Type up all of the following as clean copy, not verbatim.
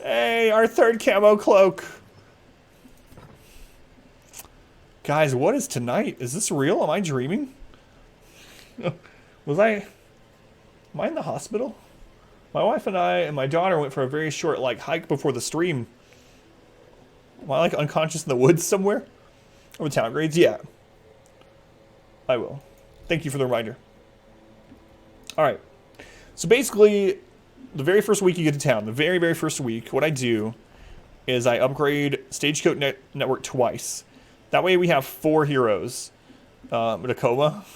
Hey, our third camo cloak. Guys, what is tonight? Is this real? Am I dreaming? Was I... Am I in the hospital? My wife and I and my daughter went for a very short, like, hike before the stream. Am I, like, unconscious in the woods somewhere? Over town grades? Yeah. I will. Thank you for the reminder. Alright. So basically, the very first week you get to town, the very, very first week, what I do is I upgrade Stagecoach Network twice. That way we have 4 heroes. Tacoma.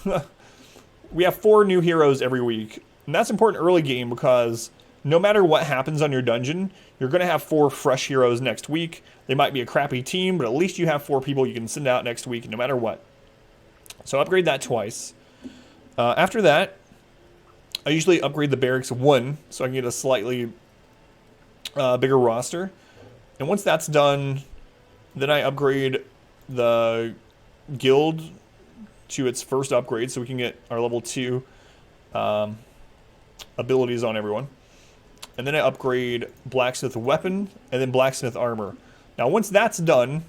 We have 4 new heroes every week. And that's important early game because no matter what happens on your dungeon, you're going to have 4 fresh heroes next week. They might be a crappy team, but at least you have 4 people you can send out next week no matter what. So upgrade that twice. After that, I usually upgrade the barracks 1 so I can get a slightly bigger roster. And once that's done, then I upgrade the guild to its first upgrade so we can get our level 2 abilities on everyone. And then I upgrade blacksmith weapon and then blacksmith armor. Now once that's done,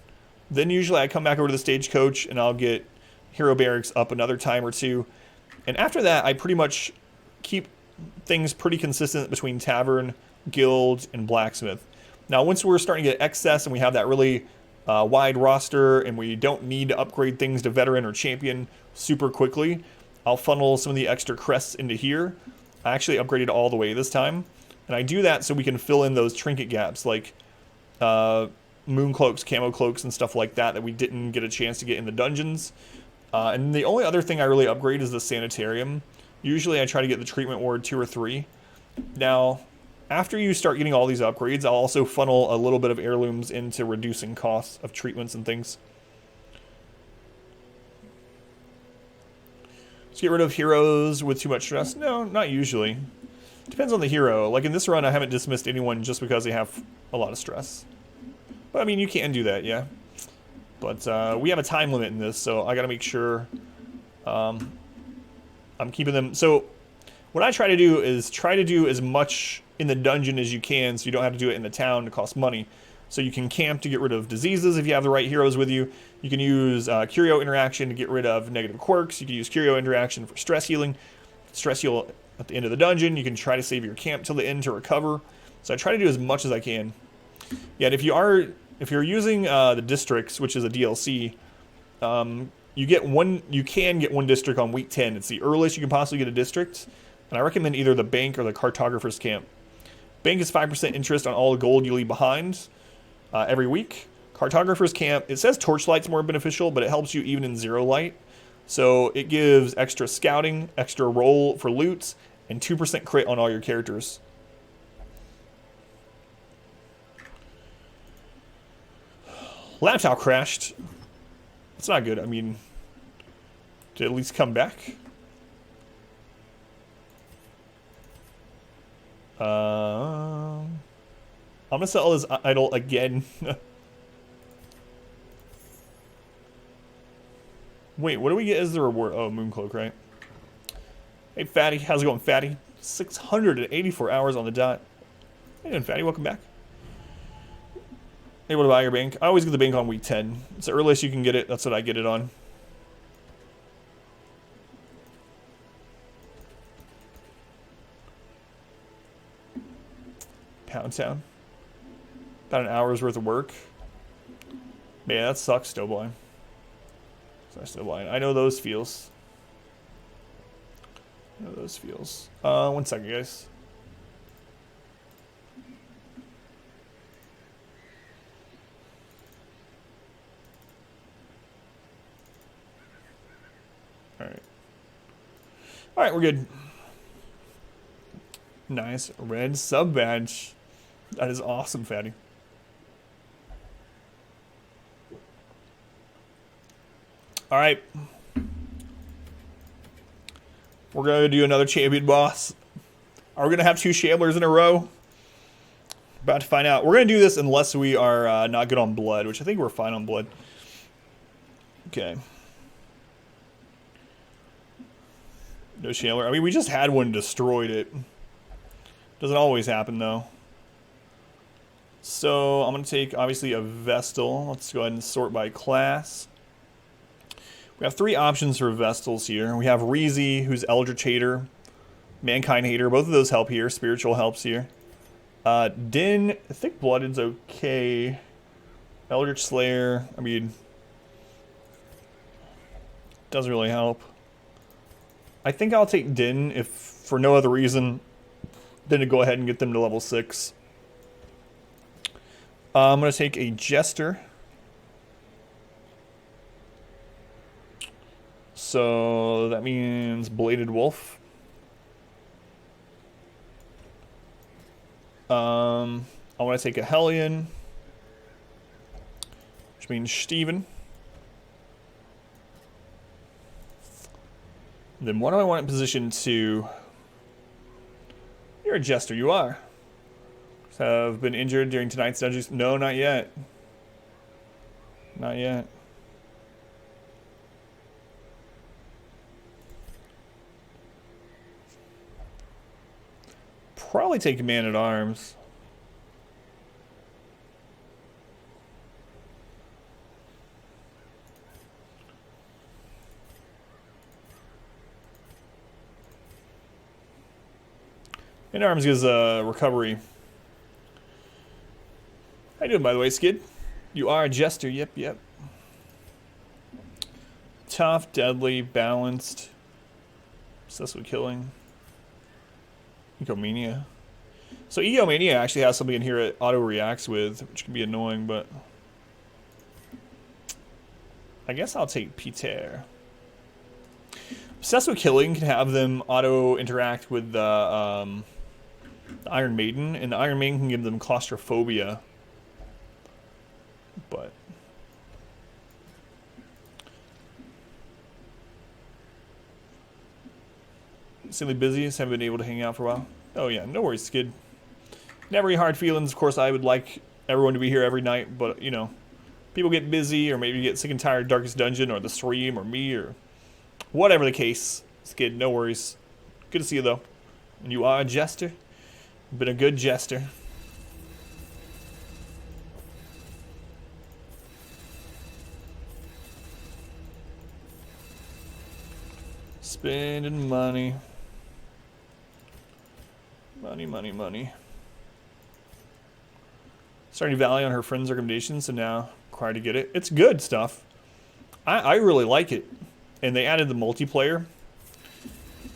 then usually I come back over to the stagecoach and I'll get hero barracks up another time or 2. And after that, I pretty much keep things pretty consistent between tavern, guild, and blacksmith. Now once we're starting to get excess and we have that really wide roster and we don't need to upgrade things to veteran or champion super quickly, I'll funnel some of the extra crests into here. I actually upgraded all the way this time. And I do that so we can fill in those trinket gaps like moon cloaks, camo cloaks, and stuff like that that we didn't get a chance to get in the dungeons. And the only other thing I really upgrade is the sanitarium. Usually I try to get the treatment ward 2 or 3. Now, after you start getting all these upgrades, I'll also funnel a little bit of heirlooms into reducing costs of treatments and things. Let's get rid of heroes with too much stress. No, not usually. Depends on the hero. Like in this run, I haven't dismissed anyone just because they have a lot of stress. But I mean, you can do that, yeah. But we have a time limit in this, so I gotta make sure I'm keeping them. So what I try to do is try to do as much in the dungeon as you can so you don't have to do it in the town to cost money. So you can camp to get rid of diseases if you have the right heroes with you. You can use Curio Interaction to get rid of negative quirks. You can use Curio Interaction for stress healing. Stress heal at the end of the dungeon. You can try to save your camp till the end to recover. So I try to do as much as I can. Yeah, and if you're using the districts, which is a DLC, you can get one district on week 10. It's the earliest you can possibly get a district. And I recommend either the bank or the cartographer's camp. Bank is 5% interest on all the gold you leave behind every week. Cartographer's camp, it says torchlight's more beneficial, but it helps you even in 0 light. So it gives extra scouting, extra roll for loot, and 2% crit on all your characters. Laptop crashed. That's not good. I mean, to at least come back. I'm gonna sell this idol again. Wait, what do we get as the reward? Oh, Mooncloak, right? Hey, Fatty. How's it going, Fatty? 684 hours on the dot. How you doing, Fatty? Welcome back. Able to buy your bank. I always get the bank on week 10. It's the earliest you can get it. That's what I get it on. Pound Town. About an hour's worth of work. Man, that sucks, still blind. Sorry, still blind. I know those feels. I know those feels. 1 second, guys. Alright. Alright, we're good. Nice. Red sub badge. That is awesome, Fatty. Alright. We're going to do another champion boss. Are we going to have 2 Shamblers in a row? About to find out. We're going to do this unless we are not good on blood, which I think we're fine on blood. Okay. No Shambler. I mean, we just had one, destroyed it. Doesn't always happen, though. So I'm going to take, obviously, a Vestal. Let's go ahead and sort by class. We have 3 options for Vestals here. We have Reezy, who's Eldritch Hater, Mankind Hater. Both of those help here. Spiritual helps here. Din, Thick Blooded's okay. Eldritch Slayer, I mean, doesn't really help. I think I'll take Din, if for no other reason than to go ahead and get them to level 6. I'm going to take a Jester. So that means Bladed Wolf. I want to take a Hellion, which means Steven. Then what do I want in position 2? You're a Jester, you are. Have been injured during tonight's dungeons? No, not yet. Not yet. Probably take a Man-at-Arms. Man-at-Arms gives recovery. How you doing, by the way, Skid? You are a Jester, yep. Tough, deadly, balanced. Obsessed with killing. Egomania. So Egomania actually has something in here it auto-reacts with, which can be annoying, but... I guess I'll take Peter. Obsessed with Killing can have them auto-interact with the Iron Maiden, and the Iron Maiden can give them claustrophobia. But... Silly busy, haven't been able to hang out for a while. Oh yeah, no worries, Skid. Never any hard feelings. Of course, I would like everyone to be here every night, but, you know, people get busy, or maybe get sick and tired of Darkest Dungeon, or the stream, or me, or whatever the case. Skid, no worries. Good to see you, though. And you are a Jester. Been a good Jester. Spending money. Money. Starting Valley on her friend's recommendations, so now required to get it. It's good stuff. I really like it. And they added the multiplayer.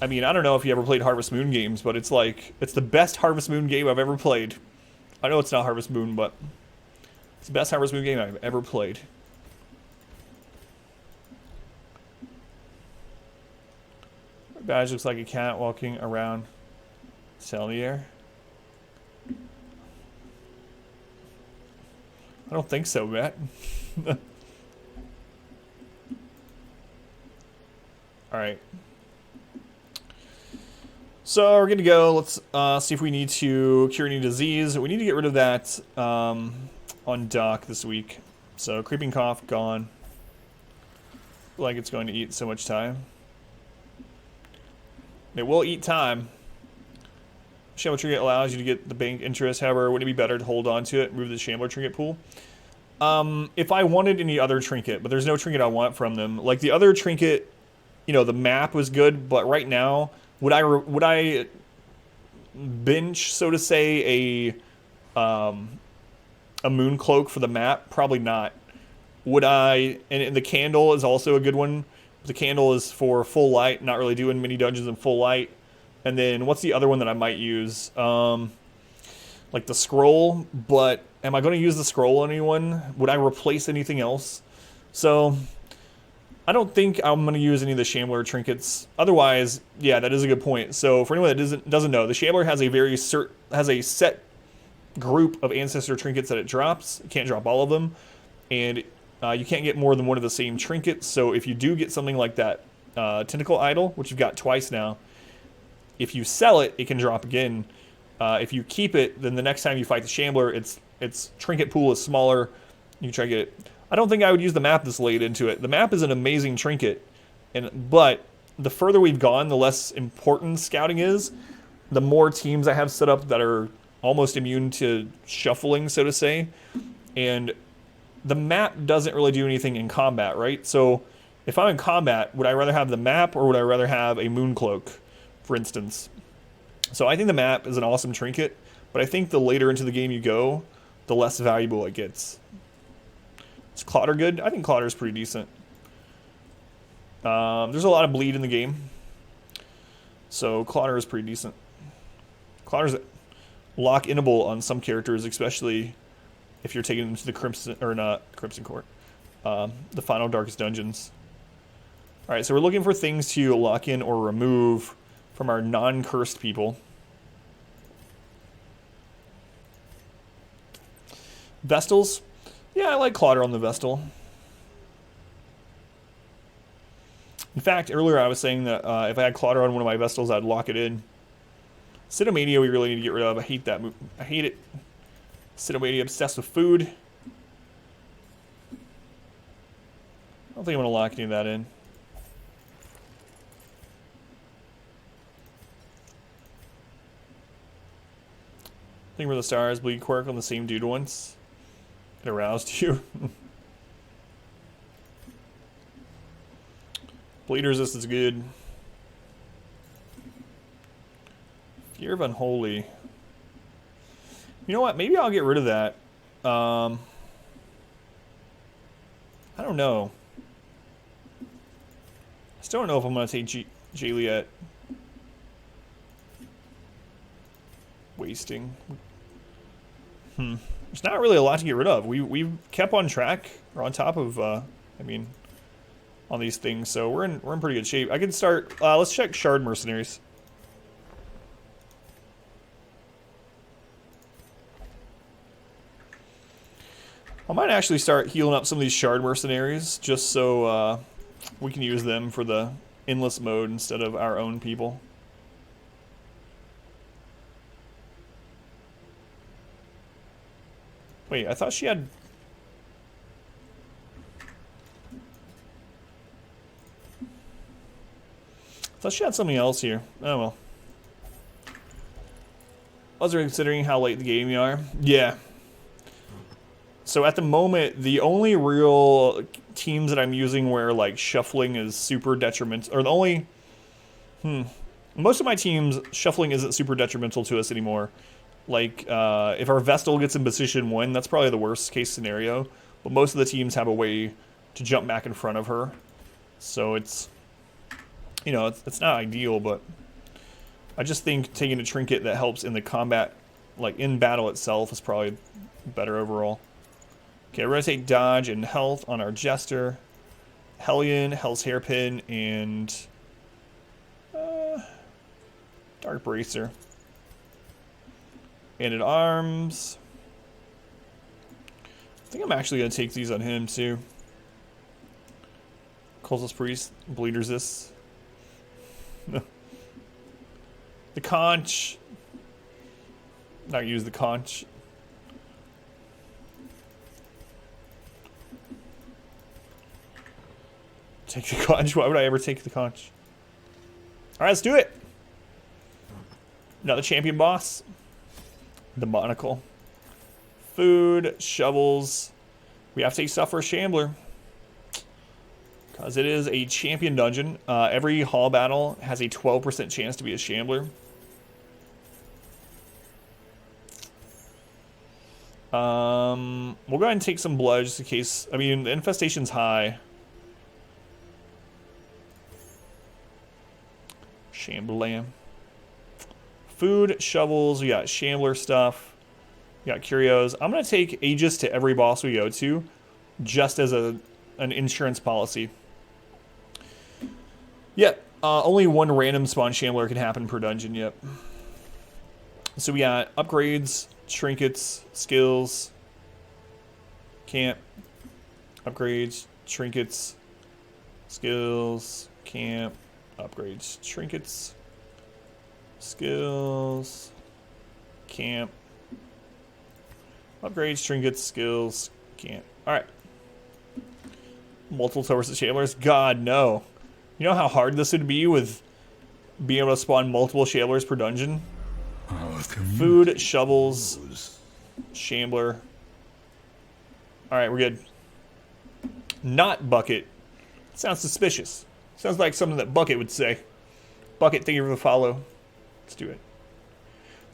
I mean, I don't know if you ever played Harvest Moon games, but it's like, it's the best Harvest Moon game I've ever played. I know it's not Harvest Moon, but it's the best Harvest Moon game I've ever played. My badge looks like a cat walking around Cellier. I don't think so, Matt. Alright. So we're good to go. Let's see if we need to cure any disease. We need to get rid of that on Doc this week. So Creeping Cough, gone. Feel like it's going to eat so much time. It will eat time. Shambler Trinket allows you to get the bank interest. However, would it be better to hold on to it, move the Shambler Trinket pool? If I wanted any other trinket, but there's no trinket I want from them. Like the other trinket, you know, the map was good, but right now, would I bench, so to say, a moon cloak for the map? Probably not. Would I? And the candle is also a good one. The candle is for full light, not really doing many dungeons in full light. And then what's the other one that I might use? Like the scroll, but am I going to use the scroll on anyone? Would I replace anything else? So I don't think I'm going to use any of the Shambler trinkets. Otherwise, yeah, that is a good point. So for anyone that doesn't know, the Shambler has a set group of ancestor trinkets that it drops. You can't drop all of them, and you can't get more than one of the same trinkets. So if you do get something like that tentacle idol, which you've got twice now, if you sell it, it can drop again. If you keep it, then the next time you fight the Shambler, its trinket pool is smaller. You can try to get it. I don't think I would use the map this late into it. The map is an amazing trinket, but the further we've gone, the less important scouting is. The more teams I have set up that are almost immune to shuffling, so to say. And the map doesn't really do anything in combat, right? So if I'm in combat, would I rather have the map or would I rather have a moon cloak, for instance? So I think the map is an awesome trinket, but I think the later into the game you go, the less valuable it gets. Is Clotter good? I think Clotter's pretty decent. There's a lot of bleed in the game, so Clotter is pretty decent. Clotter's lock-inable on some characters, especially if you're taking them to the Crimson, or not Crimson Court, the final Darkest Dungeons. Alright, so we're looking for things to lock in or remove from our non-cursed people. Vestals? Yeah, I like Clotter on the Vestal. In fact, earlier I was saying that if I had Clotter on one of my Vestals, I'd lock it in. Cytomania we really need to get rid of. I hate that move. I hate it. Cytomania obsessed with food. I don't think I'm going to lock any of that in. Think where the stars bleed quirk on the same dude once. It aroused you. Bleed resist is good. Fear of Unholy. You know what? Maybe I'll get rid of that. I don't know. I still don't know if I'm going to take Jaliet. Wasting. There's not really a lot to get rid of. We've kept on track, or on top of, I mean, on these things, so we're in pretty good shape. I can start. Let's check Shard Mercenaries. I might actually start healing up some of these Shard Mercenaries, just so we can use them for the endless mode instead of our own people. Wait, I thought she had... I thought she had something else here. Oh well. I was considering how late in the game you are. Yeah. So at the moment, the only real teams that I'm using where like shuffling is super detrimental, or the only... Most of my teams, shuffling isn't super detrimental to us anymore. Like, if our Vestal gets in position 1, that's probably the worst case scenario. But most of the teams have a way to jump back in front of her. So it's, you know, it's not ideal, but I just think taking a trinket that helps in the combat, like in battle itself, is probably better overall. Okay, we're going to take dodge and health on our Jester, Hellion, Hell's Hairpin, and Dark Bracer. And at arms, I think I'm actually going to take these on him too. Cultist Priest, bleed resist. The conch. Not use the conch. Take the conch? Why would I ever take the conch? Alright, let's do it. Another champion boss. The monocle. Food, shovels. We have to take stuff for a Shambler. Because it is a champion dungeon. Every hall battle has a 12% chance to be a Shambler. We'll go ahead and take some blood just in case. I mean, the infestation's high. Shambler. Food, shovels, we got Shambler stuff. We got curios. I'm going to take Aegis to every boss we go to, just as an insurance policy. Yep, only one random spawn Shambler can happen per dungeon, yep. So we got upgrades, trinkets, skills, camp, upgrades, trinkets, skills, camp, upgrades, trinkets, skills, camp, upgrades, trinkets, skills, camp. Alright. Multiple Torchless Shamblers? God, no. You know how hard this would be with being able to spawn multiple Shamblers per dungeon? Our Food, shovels, Shambler. Alright, we're good. Not Bucket. Sounds suspicious. Sounds like something that Bucket would say. Bucket, thank you for the follow. Let's do it.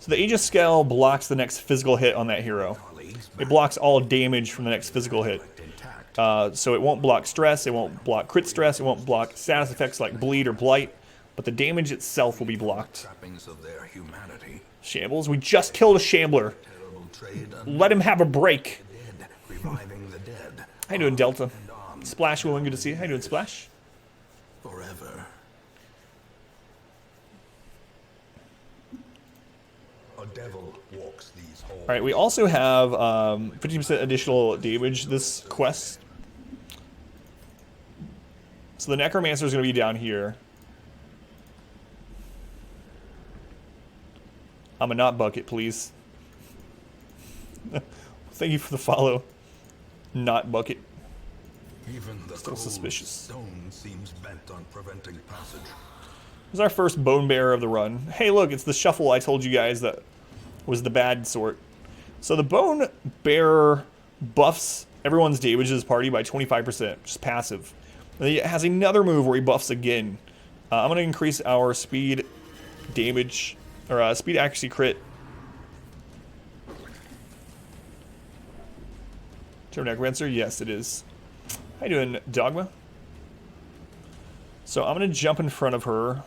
So the Aegis Scale blocks the next physical hit on that hero. It blocks all damage from the next physical hit. So it won't block stress, it won't block crit stress, it won't block status effects like bleed or blight, but the damage itself will be blocked. Shambles, we just killed a Shambler. Let him have a break. How you doing, Delta? Splash, Willing, good to see you. How you doing, Splash? Forever. A devil walks these halls. Alright, we also have 50% additional damage this quest. So the Necromancer is going to be down here. I'm a not Bucket, please. Thank you for the follow. Not Bucket. Even the Still suspicious. stone seems bent on preventing passage. This is our first Bone Bearer of the run. Hey, look, it's the shuffle I told you guys that was the bad sort. So the Bone Bearer buffs everyone's damage in his party by 25%, just passive. And he has another move where he buffs again. I'm going to increase our speed damage, or speed accuracy crit. Turn Necromancer? Yes, it is. How you doing, Dogma? So I'm going to jump in front of her.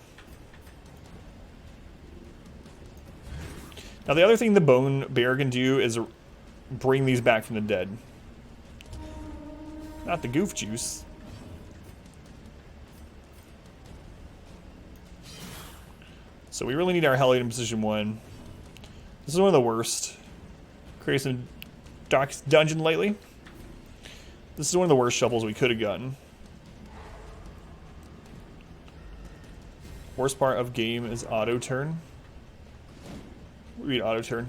Now the other thing the Bone Bear can do is bring these back from the dead. Not the goof juice. So we really need our Hellion in position 1. This is one of the worst. Create some dungeon lately. This is one of the worst shovels we could have gotten. Worst part of game is auto turn. Read auto turn.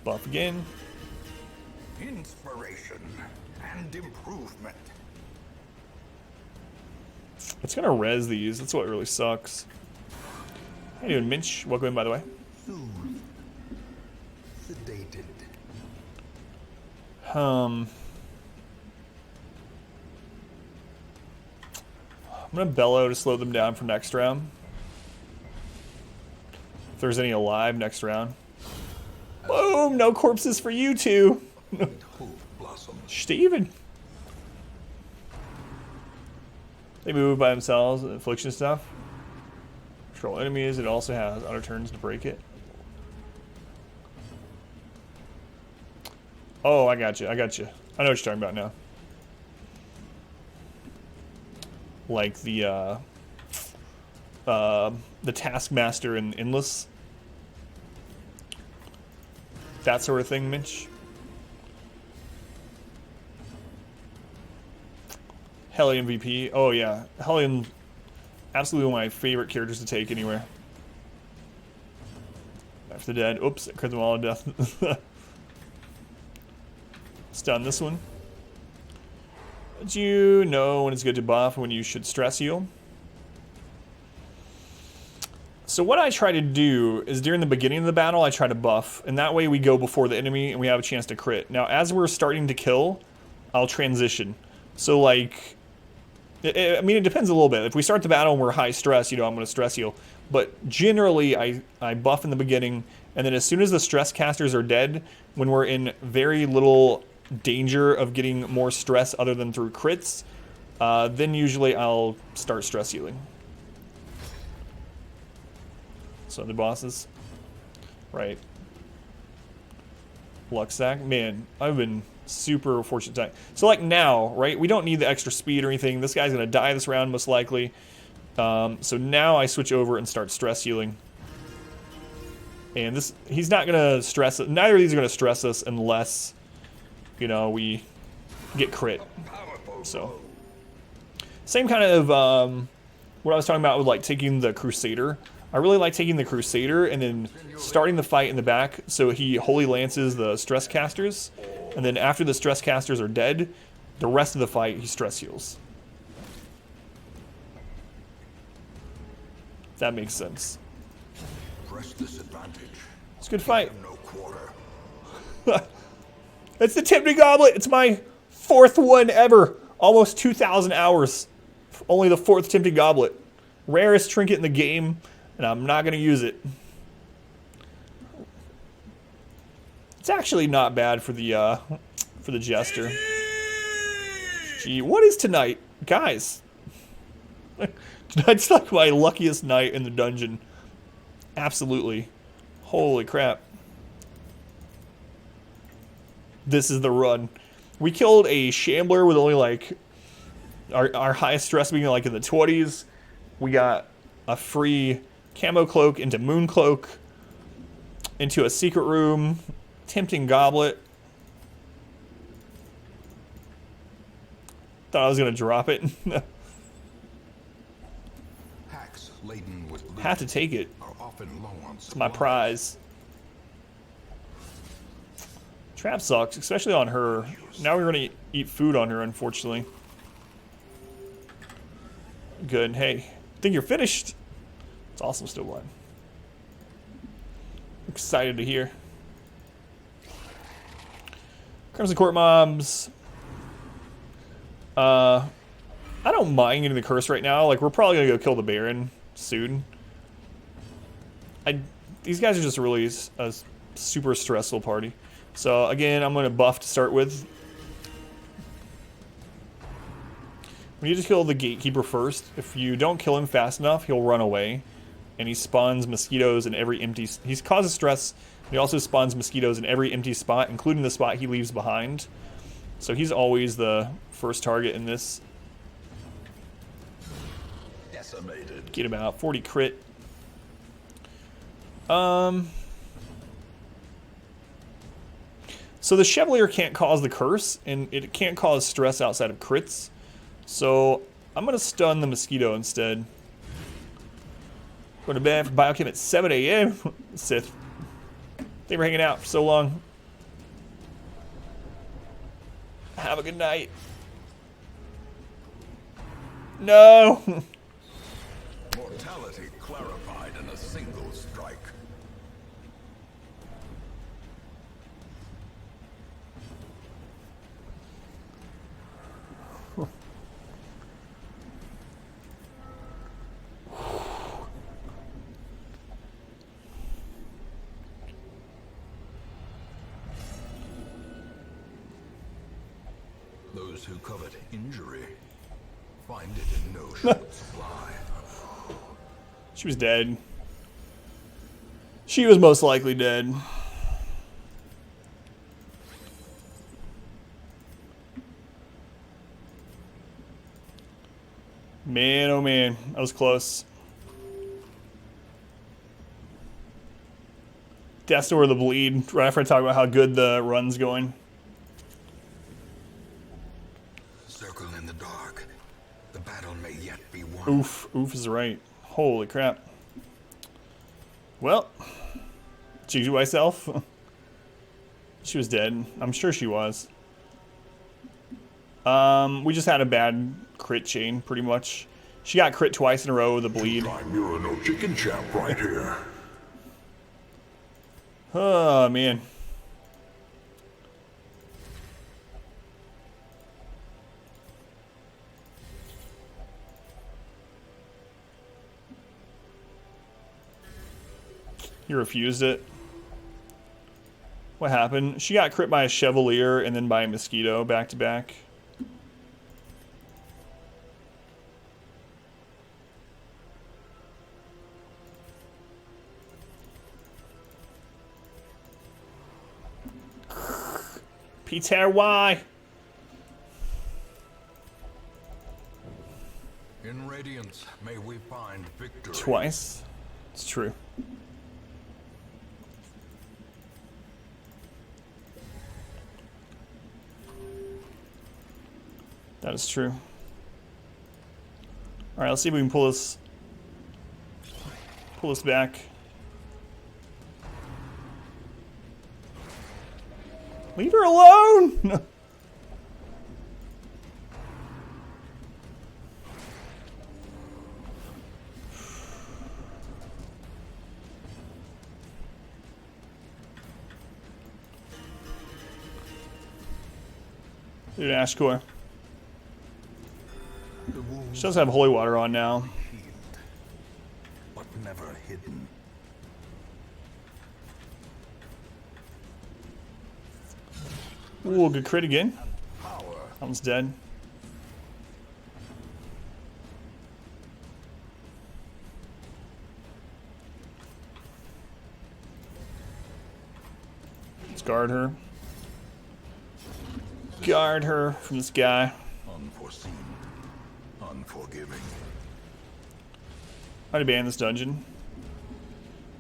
Buff again. Inspiration and improvement. It's gonna res these. That's what really sucks. How you doing, Minch? Welcome in, by the way. Soothed. Sedated. I'm gonna bellow to slow them down for next round. If there's any alive next round. Boom! No corpses for you two. Steven. They move by themselves, affliction stuff. Control enemies. It also has auto turns to break it. Oh, I got you. I got you. I know what you're talking about now. Like the Taskmaster in Endless. That sort of thing, Mitch. Hellion VP. Oh yeah, Hellion, absolutely one of my favorite characters to take anywhere. After the dead. Oops, it crit them all to death. Stun this one. Do you know when it's good to buff and when you should stress heal? So what I try to do is during the beginning of the battle, I try to buff, and that way we go before the enemy and we have a chance to crit. Now, as we're starting to kill, I'll transition. So like, I mean, it depends a little bit. If we start the battle and we're high stress, you know, I'm going to stress heal. But generally, I buff in the beginning, and then as soon as the stress casters are dead, when we're in very little danger of getting more stress other than through crits, then usually I'll start stress healing. So the bosses, right? Luxac, man, I've been super fortunate time. So like now, right? We don't need the extra speed or anything. This guy's gonna die this round most likely. So now I switch over and start stress healing. And this, he's not gonna stress it. Neither of these are gonna stress us unless, you know, we get crit. So same kind of what I was talking about with like taking the Crusader. I really like taking the Crusader and then starting the fight in the back so he Holy Lances the stress casters, and then after the stress casters are dead, the rest of the fight he stress heals. That makes sense. Press this advantage. It's a good fight. No quarter. It's the Tempting Goblet. It's my 4th one ever. Almost 2,000 hours. Only the 4th Tempting Goblet. Rarest trinket in the game, and I'm not going to use it. It's actually not bad for the Jester. Gee, what is tonight? Guys. Tonight's like my luckiest night in the dungeon. Absolutely. Holy crap. This is the run. We killed a Shambler with only like our highest stress being like in the 20s. We got a free camo cloak into moon cloak, into a secret room, tempting goblet. Thought I was gonna drop it. Hacks laden with loot Had to take it. are often low on It's my supplies. prize. Trap sucks, especially on her. Now we're gonna eat food on her, unfortunately. Good. Hey, think you're finished? It's awesome, still alive. Excited to hear. Crimson Court mobs. I don't mind getting the curse right now. Like, we're probably gonna go kill the Baron soon. These guys are just really a super stressful party. So again, I'm gonna buff to start with. We need to kill the Gatekeeper first. If you don't kill him fast enough, he'll run away. And he spawns mosquitoes in every empty... He causes stress. He also spawns mosquitoes in every empty spot, including the spot he leaves behind. So he's always the first target in this. Decimated. Get about 40 crit. So the Chevalier can't cause the curse, and it can't cause stress outside of crits. So I'm going to stun the mosquito instead. Going to bed for biochem at 7 a.m. Sith. They were hanging out for so long. Have a good night. No! Mortality clarified in a single strike. Those who covet injury find it in no short supply. She was dead. She was most likely dead. Man, oh man, that was close. Death's Door of the Bleed, right after I talk about how good the run's going. Circle in the dark. The battle may yet be won. Oof, oof is right. Holy crap. Well, GG myself. She was dead. I'm sure she was. We just had a bad crit chain, pretty much. She got crit twice in a row with a bleed. You're no chicken champ right here. Oh, man. You refused it. What happened? She got crit by a Chevalier and then by a Mosquito back to back. Peter, why? In Radiance, may we find victory. Twice. It's true. That is true. Alright, let's see if we can pull this back. Leave her alone! Dude, Ash Core. The wound She does have holy water on now. healed, but never hidden. Ooh, good crit again. Power. That one's dead. Let's guard her. Guard her from this guy. Unforeseen. Unforgiving. How to ban this dungeon?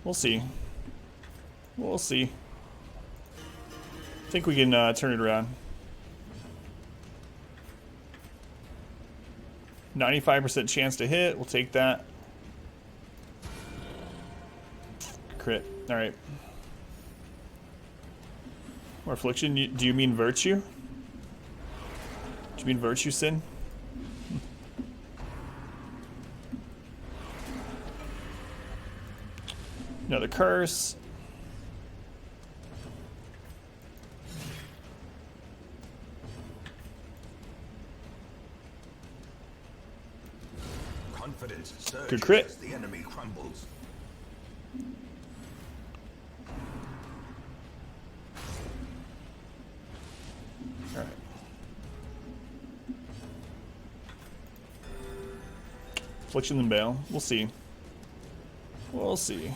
We'll see. We'll see. I think we can turn it around. 95% chance to hit. We'll take that. Crit. All right. More affliction. Do you mean virtue? Do you mean virtue sin? Another curse. Confidence surges Good crit. as the enemy crumbles. All right. Affliction and bail. We'll see. We'll see.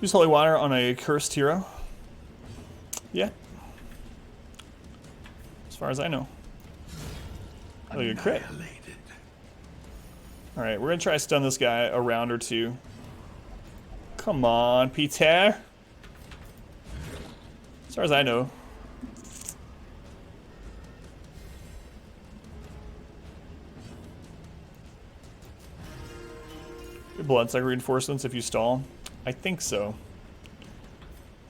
Use holy water on a cursed hero. Yeah. As far as I know. Oh, you crit. Annihilated. Alright, we're gonna try to stun this guy a round or two. Come on, Peter. As far as I know. Your blood cycle reinforcements if you stall. I think so.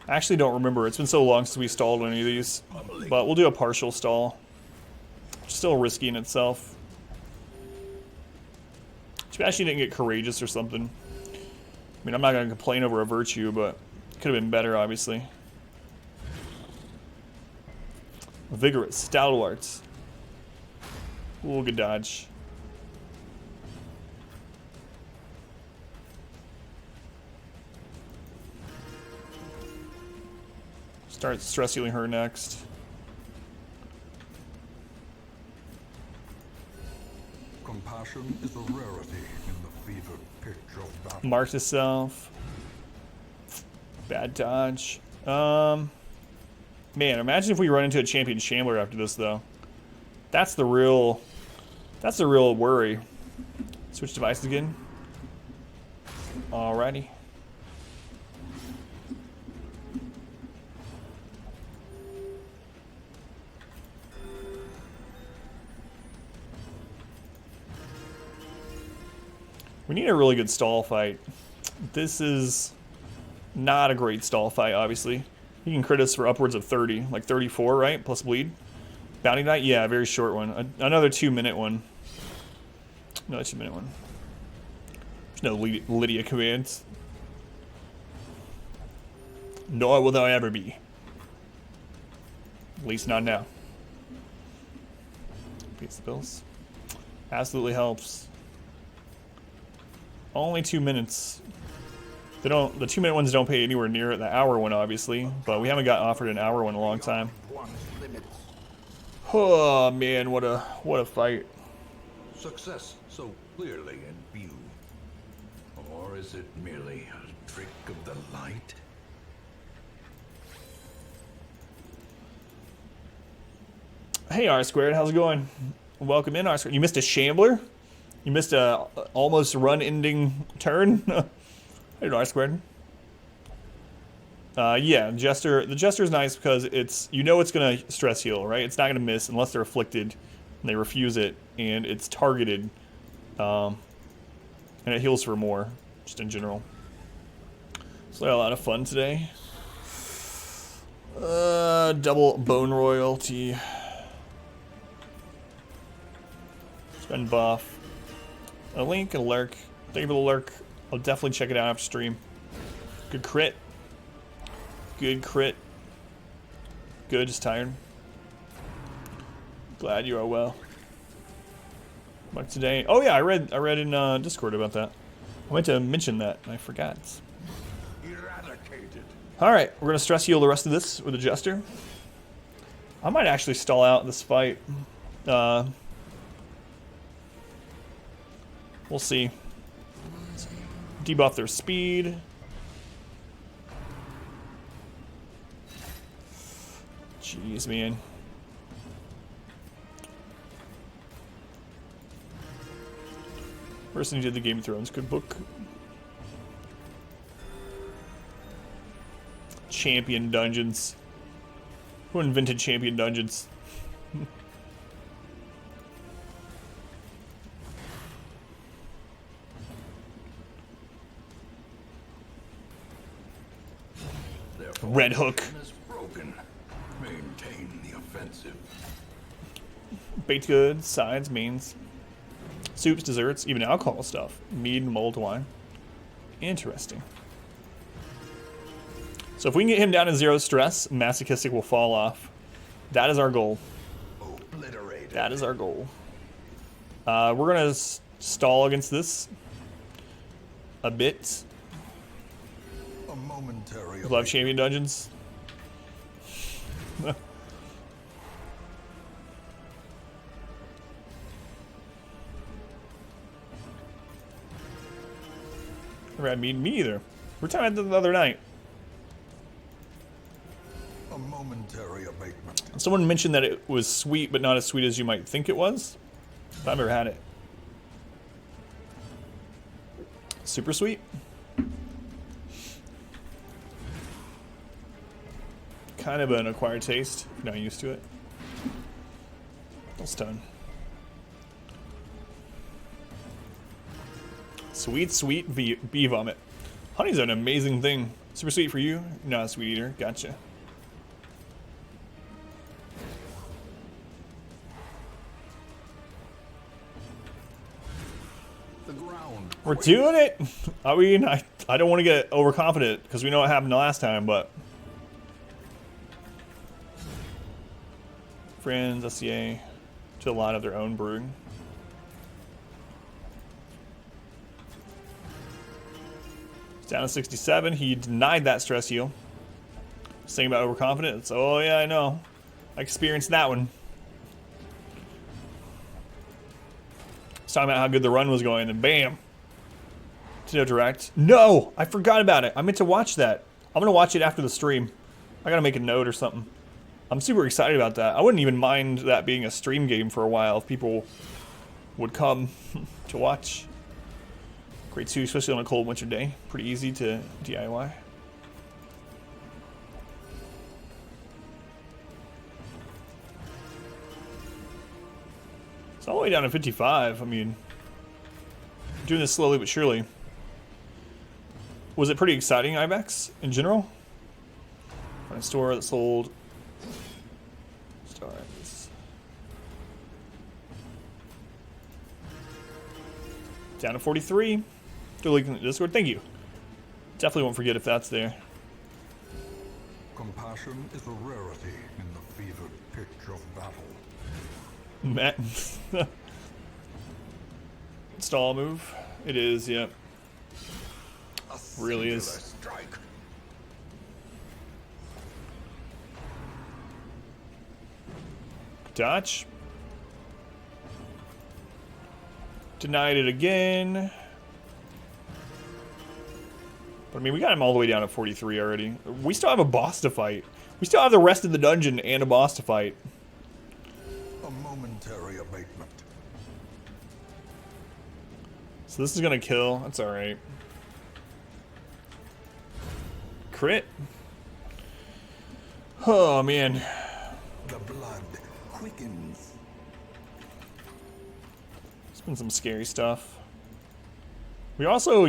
I actually don't remember. It's been so long since we stalled any of these. But we'll do a partial stall. Still risky in itself. Too bad she didn't get courageous or something. I mean, I'm not going to complain over a virtue, but it could have been better, obviously. Vigorous. Stalwarts. Ooh, good dodge. Start stress healing her next. Compassion is a rarity in the fever pitch of battle. Marked itself. Bad dodge. Man, imagine if we run into a champion Shambler after this, though. That's the real worry. Switch devices again. Alrighty. We need a really good stall fight. This is not a great stall fight, obviously. You can crit us for upwards of 30, like 34, right? Plus bleed. Bounty Knight? Yeah, a very short one. Another 2-minute one. Another 2-minute one. There's no Lydia commands. Nor will there ever be. At least not now. Pays the bills. Absolutely helps. Only 2 minutes. They don't. The 2-minute ones don't pay anywhere near the hour one, obviously. But we haven't got offered an hour one in a long time. Oh man, what a fight! Success so clearly in view. Or is it merely a trick of the light? Hey R Squared, how's it going? Welcome in R Squared. You missed a Shambler? You missed a almost run-ending turn? Hey R Squared. Yeah, Jester. The Jester's nice because it's, you know, it's gonna stress heal, right? It's not gonna miss unless they're afflicted and they refuse it, and it's targeted, and it heals for more, just in general. So I had a lot of fun today. Double bone royalty. Spend buff. A link, a lurk. Thank you for the lurk. I'll definitely check it out after stream. Good crit. Good crit. Good, just tired. Glad you are well. Like today. Oh yeah, I read in Discord about that. I meant to mention that and I forgot. Eradicated. Alright, we're gonna stress heal the rest of this with a Jester. I might actually stall out this fight. We'll see. Debuff their speed. Jeez, man. Person who did the Game of Thrones good book. Champion Dungeons. Who invented Champion Dungeons? Red Hook. Is broken. Maintain the offensive. Baked goods, sides, mains, soups, desserts, even alcohol stuff. Mead and mulled wine. Interesting. So if we can get him down to 0 stress, Masochistic will fall off. That is our goal. Obliterated. That is our goal. We're gonna stall against this a bit. A momentary. Love Champion Dungeons. Never had me either. We're talking about the other night. A momentary abatement. Someone mentioned that it was sweet, but not as sweet as you might think it was. I've never had it. Super sweet. Kind of an acquired taste, if you're not used to it. Don't stun. Sweet, sweet bee vomit. Honey's an amazing thing. Super sweet for you. You're not a sweet eater. Gotcha. The ground. We're doing it. I mean, I don't want to get overconfident because we know what happened the last time, but friends, SCA, to a lot of their own brewing. He's down to 67. He denied that stress heal. Saying about overconfidence. Oh yeah, I know. I experienced that one. He's talking about how good the run was going, and then bam. To no direct. No! I forgot about it. I meant to watch that. I'm gonna watch it after the stream. I gotta make a note or something. I'm super excited about that. I wouldn't even mind that being a stream game for a while if people would come to watch. Great too, especially on a cold winter day. Pretty easy to DIY. It's all the way down to 55. I mean, doing this slowly but surely. Was it pretty exciting, Ibex, in general? Find a store that sold stars. Down to 43. Still looking at Discord. Thank you. Definitely won't forget if that's there. Compassion is a rarity in the fevered pitch of battle. Matt. Stall move. It is, yep. Really is. Strike. Dodge. Denied it again. But I mean, we got him all the way down to 43 already. We still have a boss to fight. We still have the rest of the dungeon and a boss to fight. A momentary abatement. So this is gonna kill. That's alright. Crit. Oh man. The blood quickens. It's been some scary stuff. We also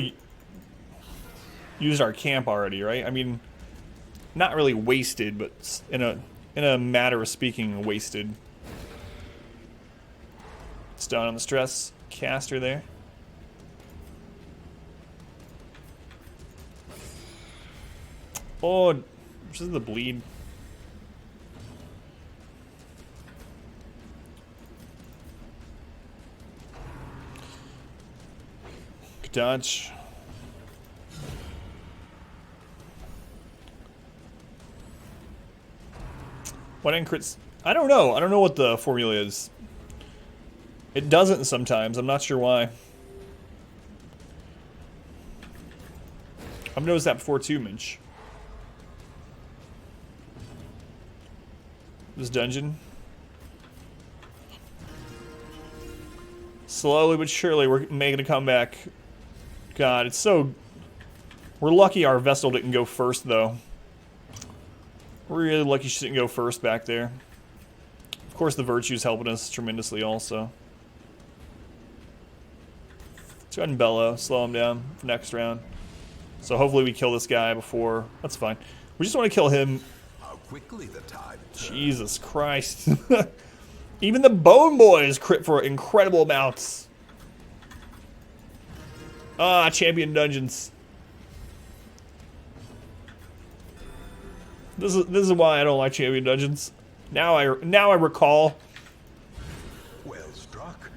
used our camp already, right? I mean, not really wasted, but in a matter of speaking, wasted. It's down on the stress caster there. Oh, this is the bleed. Good dodge. What crits? I don't know. I don't know what the formula is. It doesn't sometimes. I'm not sure why. I've noticed that before too, Minch. This dungeon. Slowly but surely, we're making a comeback. God, it's so... We're lucky our Vestal didn't go first, though. We're really lucky she didn't go first back there. Of course, the Virtue's helping us tremendously also. Let's go ahead and bellow, slow him down for next round. So hopefully we kill this guy before... That's fine. We just want to kill him. How quickly the tide turns. Jesus Christ. Even the Bone Boys crit for incredible amounts. Ah, champion dungeons. This is why I don't like champion dungeons. Now I recall. Well struck.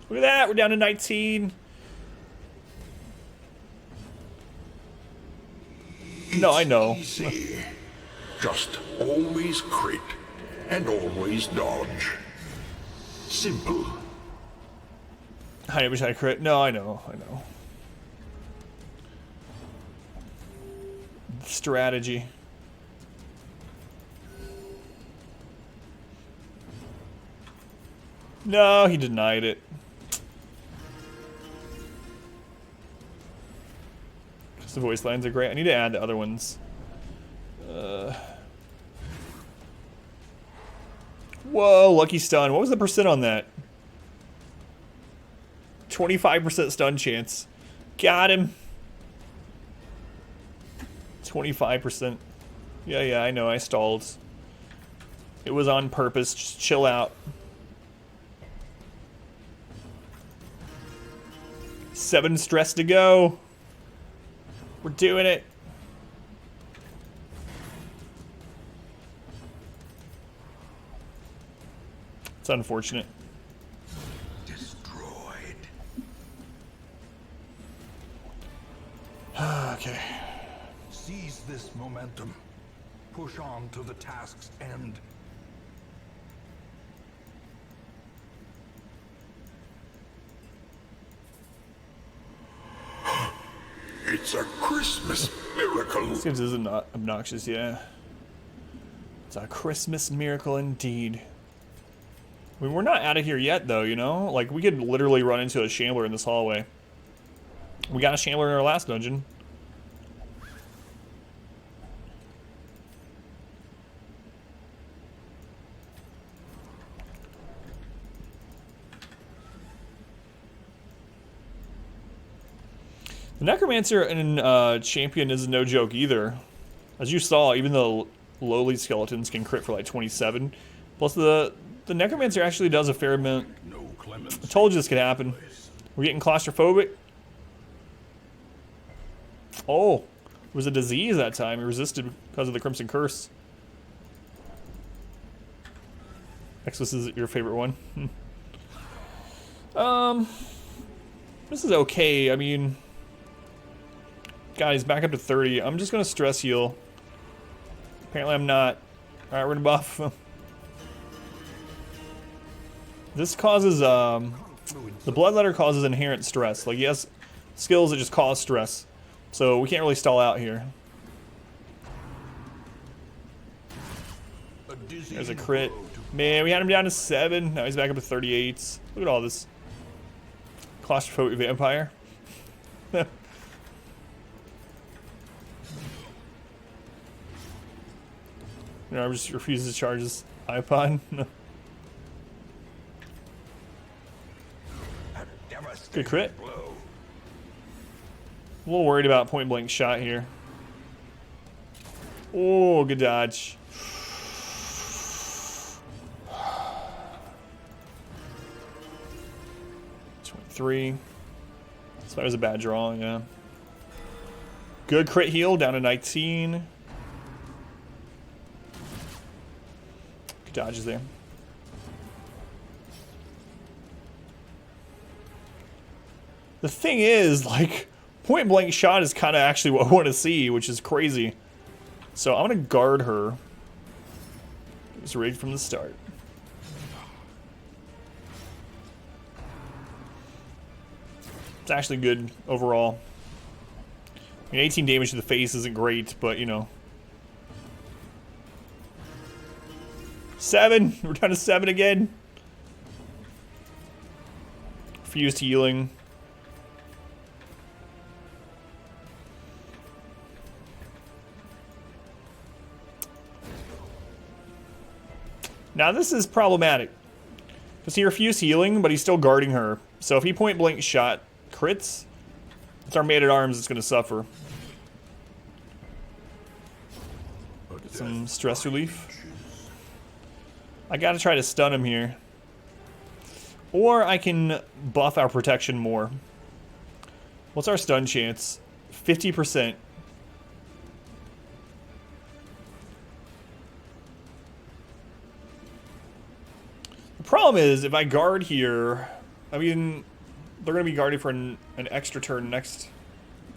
Look at that, we're down to 19. No, I know. Easy. Just always crit and always dodge. Simple. I wish I crit. No, I know. Strategy. No, he denied it. Just the voice lines are great. I need to add the other ones. Whoa, lucky stun. What was the percent on that? 25% stun chance. Got him. 25%. Yeah, I know. I stalled. It was on purpose. Just chill out. 7 stress to go. We're doing it. It's unfortunate. Destroyed. Okay. Seize this momentum. Push on to the task's end. It's a Christmas miracle. This is not obnoxious, yeah. It's a Christmas miracle indeed. I mean, we're not out of here yet, though, you know? Like, we could literally run into a Shambler in this hallway. We got a Shambler in our last dungeon. The Necromancer in Champion is no joke either. As you saw, even the lowly skeletons can crit for like 27. Plus the Necromancer actually does a fair amount. No clemency. I told you this could happen. We're getting claustrophobic. Oh, it was a disease that time. It resisted because of the Crimson Curse. Exodus is your favorite one. This is okay. I mean... Guys, back up to 30. I'm just going to stress heal. Apparently I'm not. Alright, we're going to buff. This causes, the Bloodletter causes inherent stress. Like, he has skills that just cause stress. So we can't really stall out here. There's a crit. Man, we had him down to 7. Now he's back up to 38. Look at all this. Claustrophobic vampire. No, I just refuses to charge his iPod. No. Good crit. A little worried about point blank shot here. Oh, good dodge. $23. So that was a bad draw, yeah. Good crit heal, down to 19. Good dodges there. The thing is, like, point blank shot is kind of actually what I want to see, which is crazy. So I'm going to guard her. It was rigged from the start. It's actually good overall. I mean, 18 damage to the face isn't great, but, you know. 7! We're down to 7 again. Fused healing. Now this is problematic. Because he refused healing, but he's still guarding her. So if he point blank shot crits, it's our man-at-arms that's going to suffer. Get some stress relief. I got to try to stun him here. Or I can buff our protection more. What's our stun chance? 50%. The problem is, if I guard here, I mean, they're going to be guarded for an extra turn next.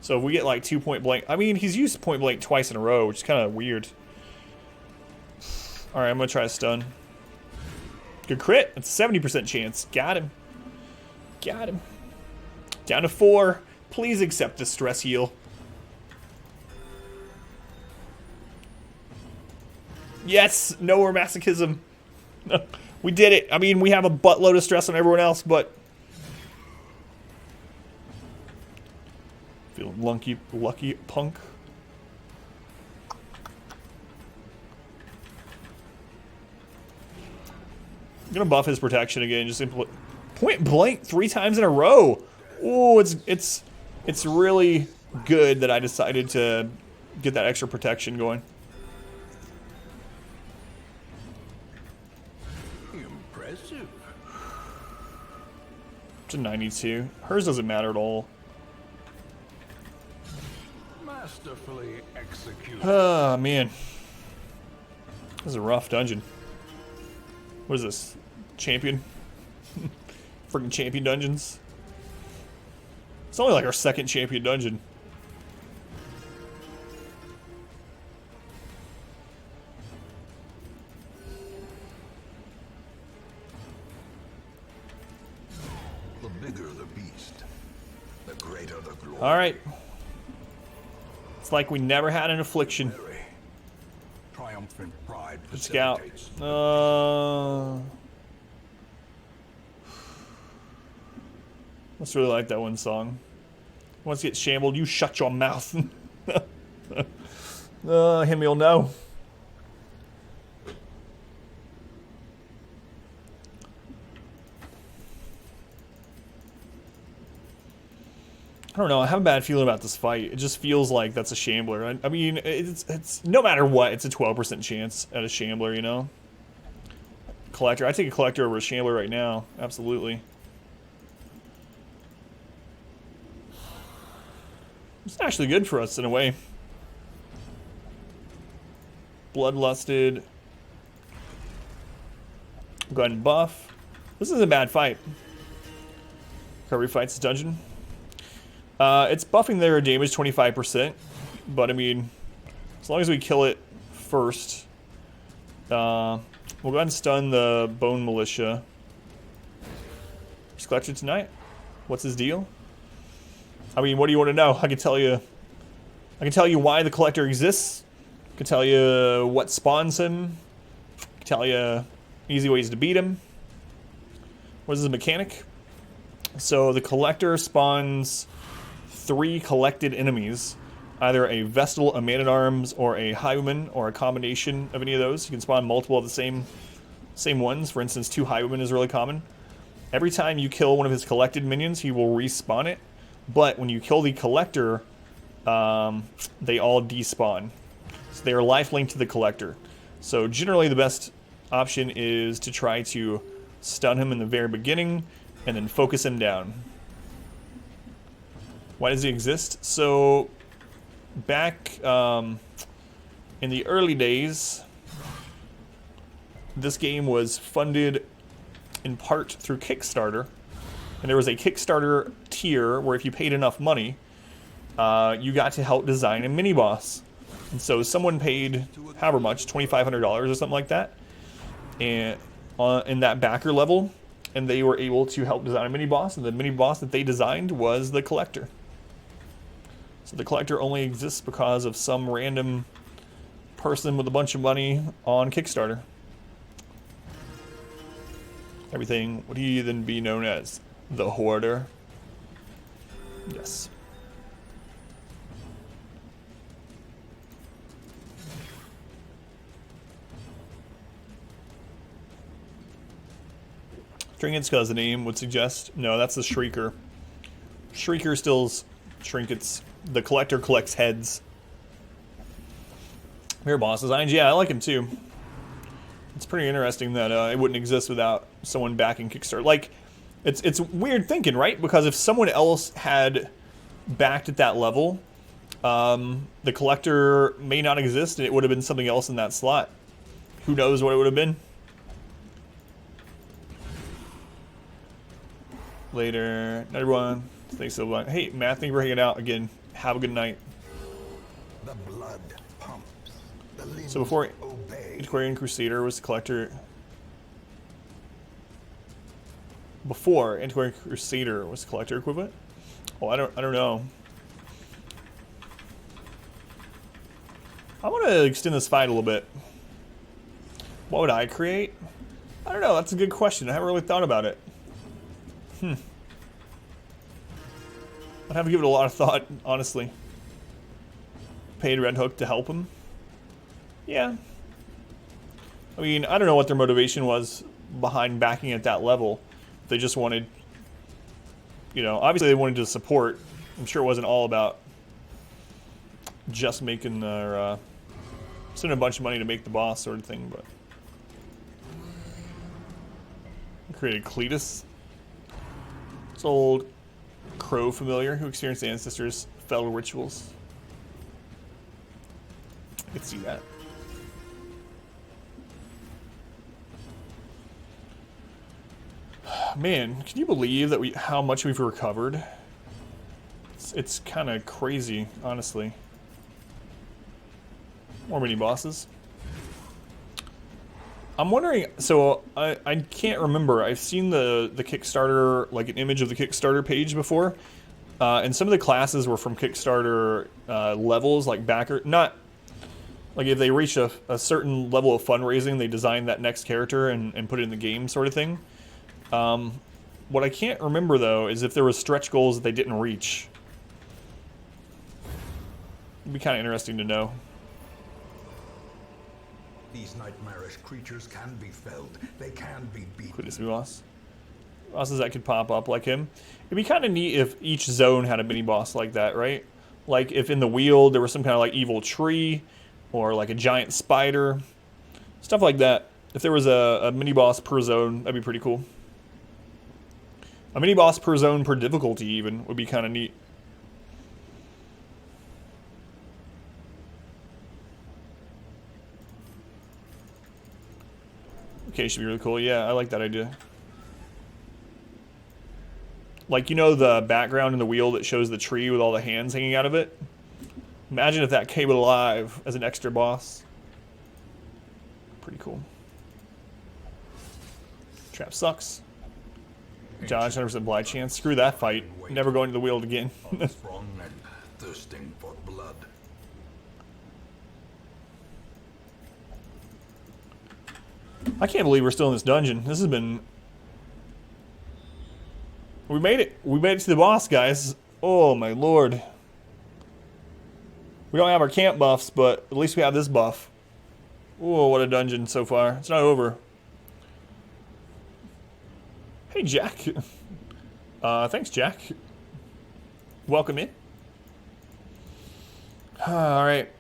So if we get like 2 point blank, I mean, he's used point blank twice in a row, which is kind of weird. All right, I'm going to try to stun. Good crit. That's a 70% chance. Got him. Got him. Down to 4. Please accept the stress heal. Yes! No more masochism. We did it. I mean, we have a buttload of stress on everyone else, but... Feeling lucky punk. I'm gonna buff his protection again. Just point blank 3 times in a row. Oh, it's really good that I decided to get that extra protection going. Impressive. It's a 92. Hers doesn't matter at all. Masterfully executed. Ah, man. This is a rough dungeon. What is this? Champion? Freaking champion dungeons. It's only like our 2nd champion dungeon. The bigger the beast, the greater the glory. Alright. It's like we never had an affliction. Triumphant pride Scout. facilitates. Let's really like that one song. Once you get shambled, you shut your mouth. Him you'll know. I don't know. I have a bad feeling about this fight. It just feels like that's a shambler. I mean, it's no matter what, it's a 12% chance at a shambler, you know? Collector. I take a collector over a shambler right now. Absolutely. It's actually good for us in a way. Bloodlusted. Go ahead and buff. This is a bad fight. Recovery fights dungeon. It's buffing their damage 25%, but I mean, as long as we kill it first, we'll go ahead and stun the Bone Militia. Is Collector tonight? What's his deal? I mean, what do you want to know? I can tell you why the Collector exists. I can tell you what spawns him. I can tell you easy ways to beat him. What is his mechanic? So the Collector spawns 3 collected enemies, either a Vestal, a Man-at-Arms, or a Highwayman, or a combination of any of those. You can spawn multiple of the same ones. For instance, 2 Highwaymen is really common. Every time you kill one of his collected minions, he will respawn it. But when you kill the Collector, they all despawn. So they are lifelink to the Collector. So generally the best option is to try to stun him in the very beginning, and then focus him down. Why does he exist? So, back in the early days, this game was funded in part through Kickstarter. And there was a Kickstarter tier where if you paid enough money, you got to help design a mini-boss. And so someone paid however much, $2,500 or something like that, and in that backer level, and they were able to help design a mini-boss, and the mini-boss that they designed was the Collector. So the Collector only exists because of some random person with a bunch of money on Kickstarter. Everything would he then be known as the Hoarder? Yes. Trinkets, because the name would suggest. No, that's the Shrieker. Shrieker steals trinkets. The Collector collects heads. Mirror boss designs. Yeah, I like him too. It's pretty interesting that it wouldn't exist without someone backing Kickstarter. Like, it's weird thinking, right? Because if someone else had backed at that level, the Collector may not exist, and it would have been something else in that slot. Who knows what it would have been? Later. Night, everyone. Thanks so much. Hey, Matt, thank you for hanging out again. Have a good night. The blood pumps. The limbs So before obey. Antiquarian Crusader was the Collector. Before Antiquarian Crusader was the Collector equivalent? Oh, I don't know. I want to extend this fight a little bit. What would I create? I don't know. That's a good question. I haven't really thought about it. I'd have to give it a lot of thought, honestly. Paid Red Hook to help him? Yeah. I mean, I don't know what their motivation was behind backing at that level. They just wanted, you know, obviously they wanted to support. I'm sure it wasn't all about just making their, sending a bunch of money to make the boss sort of thing, but. Created Cletus. It's old crow familiar who experienced the ancestors' fell rituals. I could see that. Man, can you believe that how much we've recovered? It's kind of crazy, honestly. More mini bosses. I'm wondering, so I can't remember. I've seen the Kickstarter, like an image of the Kickstarter page before, and some of the classes were from Kickstarter levels, like backer. Not like if they reach a certain level of fundraising, they design that next character and put it in the game, sort of thing. What I can't remember though is if there was stretch goals that they didn't reach. It'd be kind of interesting to know. These nightmarish creatures can be felled. They can be beaten. Could this be boss? Bosses that could pop up like him. It'd be kind of neat if each zone had a mini boss like that, right? Like if in the Weald there was some kind of like evil tree, or like a giant spider, stuff like that. If there was a mini boss per zone, that'd be pretty cool. A mini boss per zone per difficulty even would be kind of neat. Okay, should be really cool. Yeah, I like that idea. Like, you know the background in the wheel that shows the tree with all the hands hanging out of it? Imagine if that came alive as an extra boss. Pretty cool. Trap sucks. Josh, 100% blind chance. Screw that fight. Never going to the wheel again. Sprung and thirsting for blood. I can't believe we're still in this dungeon. This has been... We made it. We made it to the boss, guys. Oh, my lord. We don't have our camp buffs, but at least we have this buff. Oh, what a dungeon so far. It's not over. Hey, Jack. Thanks, Jack. Welcome in. Alright.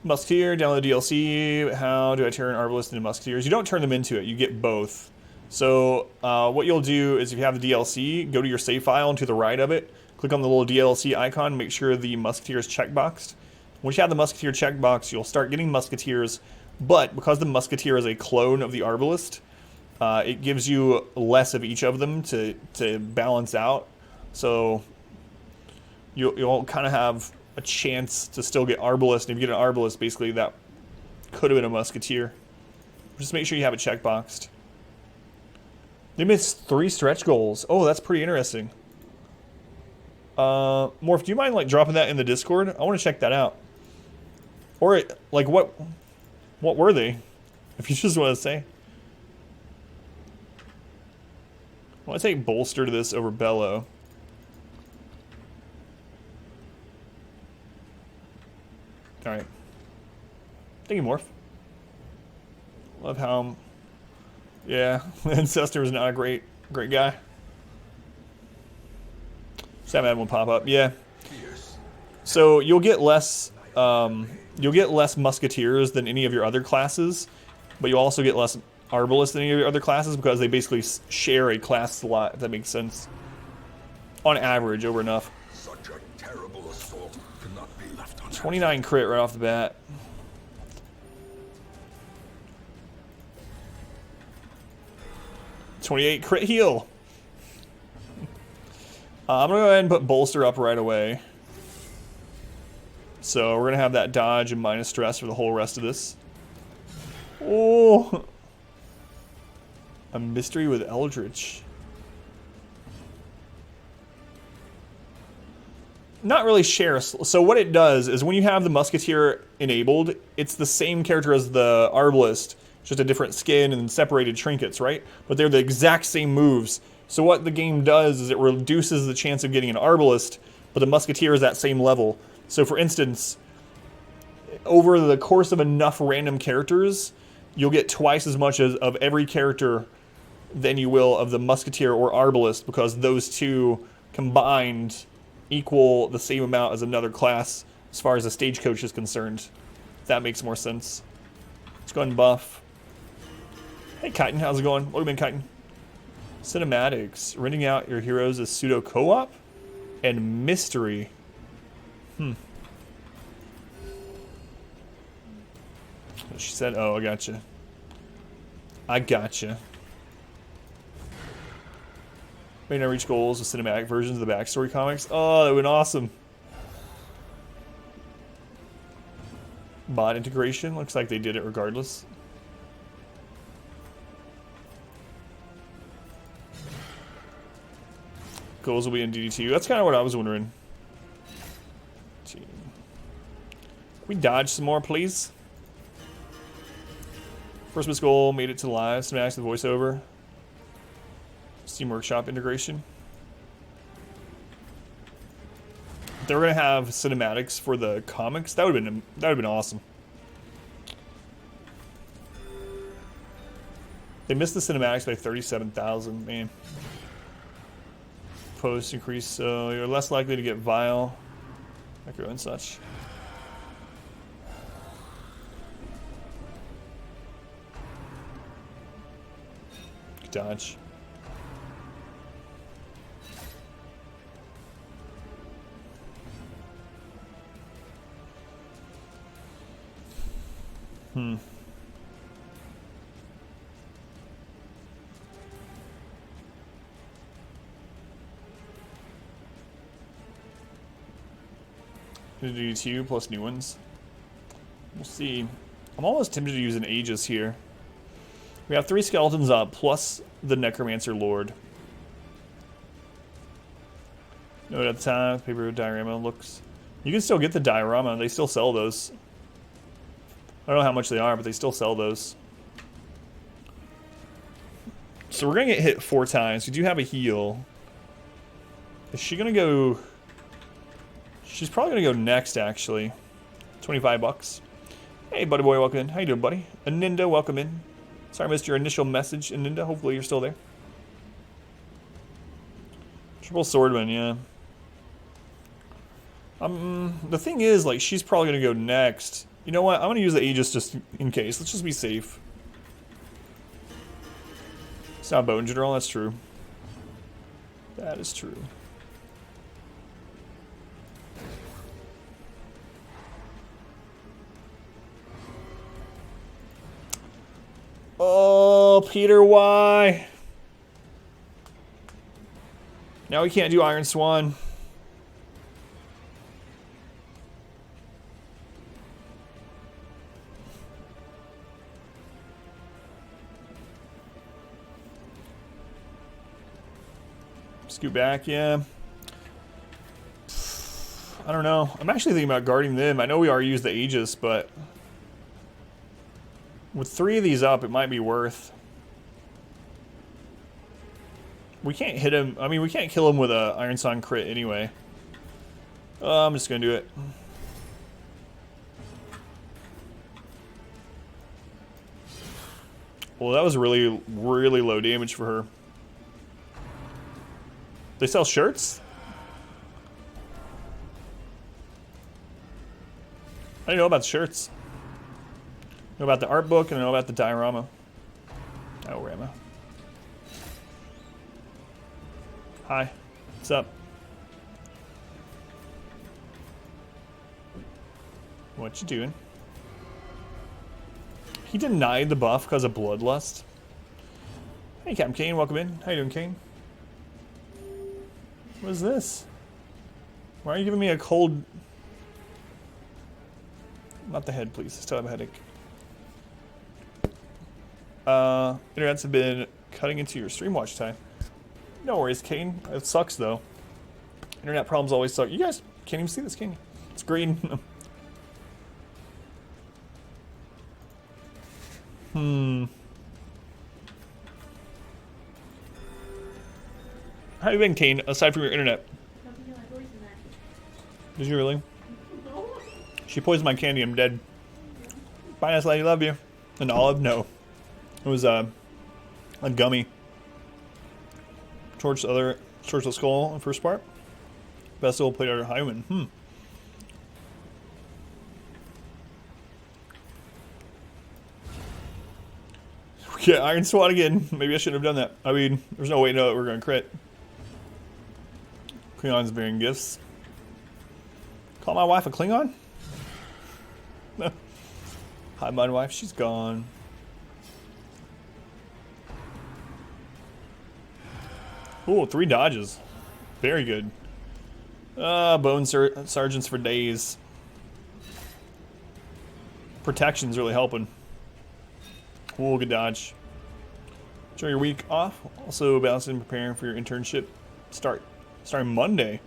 Musketeer, download the DLC. How do I turn Arbalist into Musketeers? You don't turn them into it. You get both. So what you'll do is if you have the DLC, go to your save file and to the right of it, click on the little DLC icon, make sure the Musketeer is checkboxed. Once you have the Musketeer checkbox, you'll start getting Musketeers, but because the Musketeer is a clone of the Arbalist, it gives you less of each of them to balance out. So you'll kind of have a chance to still get Arbalist, and if you get an Arbalist, basically that could have been a Musketeer. Just make sure you have it checkboxed. They missed 3 stretch goals. Oh, that's pretty interesting. Morph, do you mind like dropping that in the Discord? I want to check that out. Or like what were they? If you just want to say. I want to take Bolster to this over Bellow. Alright. Thank you, Morph. Love how... Yeah, Ancestor is not a great guy. Just haven't had one pop up. Yeah. So you'll get less Musketeers than any of your other classes, but you'll also get less Arbalists than any of your other classes because they basically share a class slot, if that makes sense. On average, over enough. Such a terrible assault cannot be left on. 29 crit right off the bat. .28 crit heal. I'm gonna go ahead and put Bolster up right away. So we're gonna have that dodge and minus stress for the whole rest of this. Oh, a mystery with Eldritch. Not really share. So what it does is when you have the Musketeer enabled, it's the same character as the Arbalist, just a different skin and separated trinkets, right? But they're the exact same moves. So what the game does is it reduces the chance of getting an Arbalist, but the Musketeer is that same level. So for instance, over the course of enough random characters, you'll get twice as much of every character than you will of the Musketeer or Arbalist, because those two combined equal the same amount as another class as far as a Stagecoach is concerned. If that makes more sense. Let's go ahead and buff. Hey Chitin, how's it going? Welcome in, Chitin. Cinematics. Renting out your heroes as pseudo co-op and mystery. She said, oh, I gotcha. I gotcha. May not reach goals with cinematic versions of the backstory comics. Oh, that would be awesome. Bot integration. Looks like they did it regardless. Goals will be in DD2. That's kind of what I was wondering. Can we dodge some more, please? First miss goal, made it to live. Cinematics with voiceover. Steam Workshop integration. If they were gonna have cinematics for the comics, that would have been awesome. They missed the cinematics by 37,000, man. Post increase, so you're less likely to get vile, echo and such. Dodge. Gonna do 2 plus new ones. We'll see. I'm almost tempted to use an Aegis here. We have 3 skeletons up, plus the Necromancer Lord. Note at the time, paper diorama looks... You can still get the diorama, they still sell those. I don't know how much they are, but they still sell those. So we're gonna get hit 4 times. We do have a heal. Is she gonna go... She's probably gonna go next, actually. 25 bucks. Hey, buddy boy, welcome in. How you doing, buddy? Aninda, welcome in. Sorry I missed your initial message, Aninda. Hopefully you're still there. Triple Swordman, yeah. The thing is, like, she's probably gonna go next. You know what? I'm gonna use the Aegis just in case. Let's just be safe. It's not Bone General, that's true. That is true. Oh, Peter, why? Now we can't do Iron Swan. Scoot back, yeah. I don't know. I'm actually thinking about guarding them. I know we already used the Aegis, but with 3 of these up, it might be worth. We can't hit him. I mean, we can't kill him with a Iron Song crit anyway. I'm just gonna do it. Well, that was really, really low damage for her. They sell shirts? I didn't know about the shirts. I know about the art book and I know about the diorama. Diorama. Hi. What's up? What you doing? He denied the buff because of bloodlust. Hey, Captain Kane, welcome in. How you doing, Kane? What is this? Why are you giving me a cold... Not the head, please. I still have a headache. Internets have been cutting into your stream watch time. No worries, Kane. It sucks, though. Internet problems always suck. You guys can't even see this, can you? It's green. How you been, Kane, aside from your internet? Did you really? She poisoned my candy. I'm dead. Bye, nice lady. Love you. An olive? No. It was a gummy. Torchless skull in the first part. Best old played out of Hyman. Yeah, Iron Swan again. Maybe I shouldn't have done that. I mean, there's no way to know that we're going to crit. Klingons bearing gifts. Call my wife a Klingon? Hi, my wife. She's gone. Ooh, 3 dodges. Very good. Bone sergeants for days. Protection's really helping. Ooh, good dodge. Enjoy your week off. Also balancing and preparing for your internship. Starting Monday.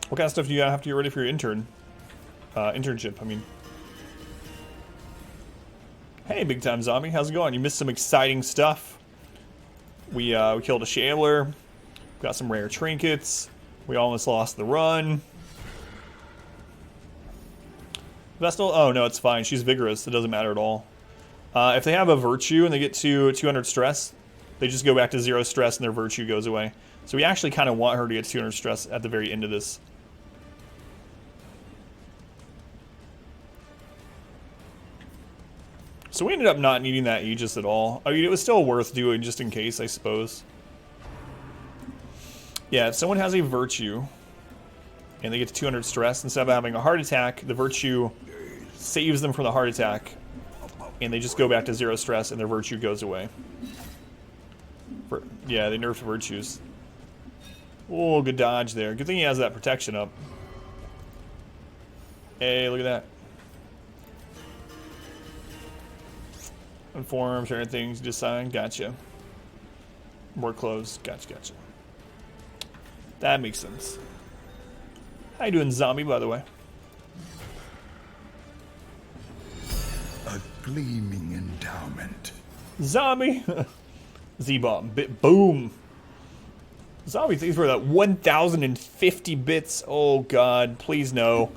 What kind of stuff do you have to get ready for your internship, I mean. Hey, big time zombie, how's it going? You missed some exciting stuff. We killed a Shambler, got some rare trinkets, we almost lost the run. Vestal? Oh no, it's fine. She's vigorous. It doesn't matter at all. If they have a virtue and they get to 200 stress, they just go back to 0 stress and their virtue goes away. So we actually kind of want her to get 200 stress at the very end of this. So we ended up not needing that Aegis at all. I mean, it was still worth doing just in case, I suppose. Yeah, if someone has a virtue and they get to 200 stress, instead of having a heart attack, the virtue saves them from the heart attack and they just go back to 0 stress and their virtue goes away. Yeah, they nerfed virtues. Oh, good dodge there. Good thing he has that protection up. Hey, look at that. Inform, certain things, decide. Gotcha. More clothes. Gotcha. That makes sense. How you doing, zombie, by the way? A gleaming endowment. Zombie! Z-bomb. Boom! Zombie things were that 1,050 bits. Oh, God. Please, no.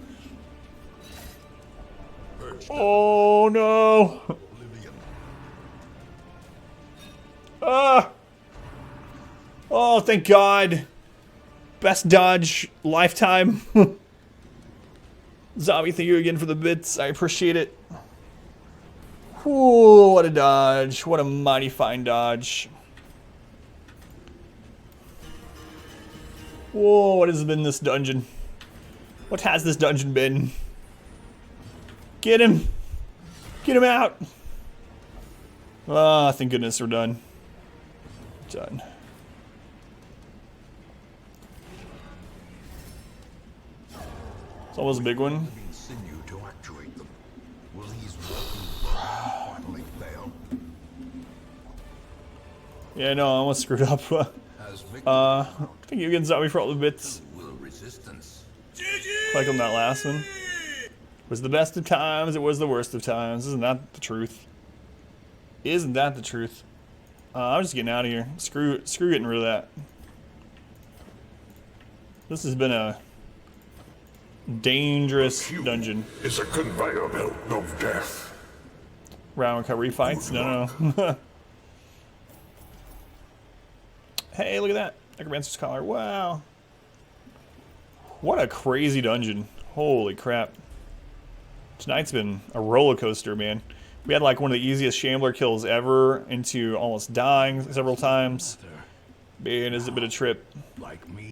Oh, no. Oh, thank God. Best dodge lifetime. Zombie, thank you again for the bits. I appreciate it. Ooh, what a dodge. What a mighty fine dodge. Whoa, what has been this dungeon? What has this dungeon been? Get him. Get him out! Ah, thank goodness we're done. Done. It's almost a big one. Living sinew to actuate them. Will these working finally fail? Yeah, no, I almost screwed up. As victory I think you can stop me for all the bits. will resistance. Like on that last one. It was the best of times, it was the worst of times. Isn't that the truth? Isn't that the truth? I'm just getting out of here. Screw getting rid of that. This has been a dangerous dungeon. It's a conveyor belt of death. Round recovery fights? No, no. Hey, look at that. Necromancer's Collar. Wow. What a crazy dungeon. Holy crap. Tonight's been a roller coaster, man. We had like one of the easiest Shambler kills ever into almost dying several times. Man, has it been a trip. Like me.